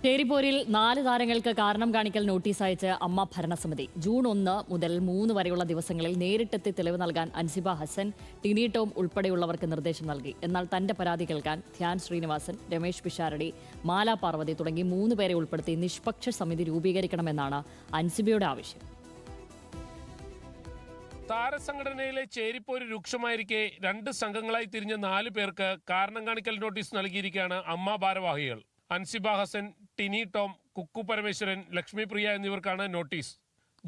ചേരിപ്പോരിൽ 4 താരങ്ങൾക്ക് കാരണം കാണിക്കൽ നോട്ടീസ് അയച്ച് അമ്മ ഭരണസമിതി. ജൂൺ 1 മുതൽ 3 വരെയുള്ള ദിവസങ്ങളിൽ നേരിട്ടെത്തി തെളിവ് നൽകാൻ അൻസിബ ഹസൻ, ടിനി ടോം ഉൾപ്പെടെയുള്ളവർക്ക് നിർദ്ദേശം നൽകി. എന്നാൽ തന്റെ പരാതി കേൾക്കാൻ ധ്യാൻ ശ്രീനിവാസൻ, രമേശ് പിഷാരടി, മാല പാർവതി തുടങ്ങി 3 പേരെ ഉൾപ്പെടുത്തി നിഷ്പക്ഷ സമിതി രൂപീകരിക്കണമെന്നാണ് അൻസിബയുടെ ആവശ്യം. താരസംഘടനയിലെ ചേരിപ്പോര് രൂക്ഷമായിരിക്കെ 2 സംഘങ്ങളായി തിരിഞ്ഞ 4 പേർക്ക് കാരണം കാണിക്കൽ നോട്ടീസ് നൽകിയിരിക്കുകയാണ് അമ്മ ഭാരവാഹികൾ. അൻസിബ ഹസൻ, ടിനി ടോം, കുക്കു പരമേശ്വരൻ, ലക്ഷ്മി പ്രിയ എന്നിവർക്കാണ് നോട്ടീസ്.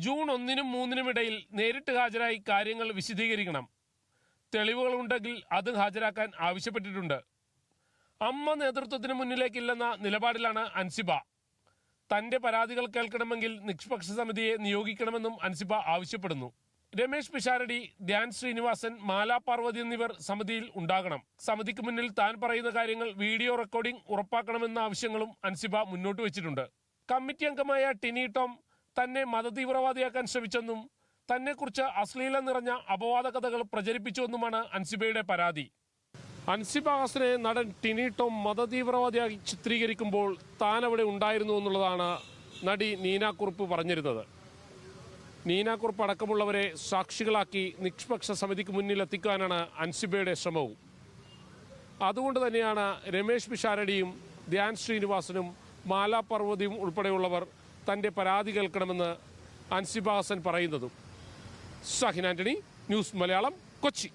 ജൂൺ 1-നും 3-നും ഇടയിൽ നേരിട്ട് ഹാജരായി കാര്യങ്ങൾ വിശദീകരിക്കണം. തെളിവുകളുണ്ടെങ്കിൽ അത് ഹാജരാക്കാൻ ആവശ്യപ്പെട്ടിട്ടുണ്ട്. അമ്മ നേതൃത്വത്തിന് മുന്നിലേക്കില്ലെന്ന നിലപാടിലാണ് അൻസിബ. തന്റെ പരാതികൾ കേൾക്കണമെങ്കിൽ നിഷ്പക്ഷ സമിതിയെ നിയോഗിക്കണമെന്നും അൻസിബ ആവശ്യപ്പെടുന്നു. രമേശ് പിഷാരടി, ധ്യാൻ ശ്രീനിവാസൻ, മാല പാർവതി എന്നിവർ സമിതിയിൽ ഉണ്ടാകണം. സമിതിക്ക് മുന്നിൽ താൻ പറയുന്ന കാര്യങ്ങൾ വീഡിയോ റെക്കോർഡിംഗ് ഉറപ്പാക്കണമെന്ന ആവശ്യങ്ങളും അൻസിബ മുന്നോട്ട് വെച്ചിട്ടുണ്ട്. കമ്മിറ്റി അംഗമായ ടിനി ടോം തന്നെ മതതീവ്രവാദിയാക്കാൻ ശ്രമിച്ചെന്നും തന്നെക്കുറിച്ച് അശ്ലീലം നിറഞ്ഞ അപവാദ കഥകൾ പ്രചരിപ്പിച്ചുവെന്നുമാണ് അൻസിബയുടെ പരാതി. അൻസിബ ഹസനെ നടൻ ടിനി ടോം മതതീവ്രവാദിയായി ചിത്രീകരിക്കുമ്പോൾ താൻ അവിടെ ഉണ്ടായിരുന്നു എന്നുള്ളതാണ് നടി നീനാക്കുറുപ്പ് പറഞ്ഞിരുന്നത്. നീനാക്കുറുപ്പ് അടക്കമുള്ളവരെ സാക്ഷികളാക്കി നിഷ്പക്ഷ സമിതിക്ക് മുന്നിൽ എത്തിക്കാനാണ് അൻസിബയുടെ ശ്രമവും. അതുകൊണ്ട് തന്നെയാണ് രമേശ് പിഷാരടിയും ധ്യാൻ ശ്രീനിവാസനും മാല പാർവതിയും ഉൾപ്പെടെയുള്ളവർ തൻ്റെ പരാതി കേൾക്കണമെന്ന് അൻസിബ ഹസൻ പറയുന്നതും. ഷാഹിൻ ആന്റണി, ന്യൂസ് മലയാളം, കൊച്ചി.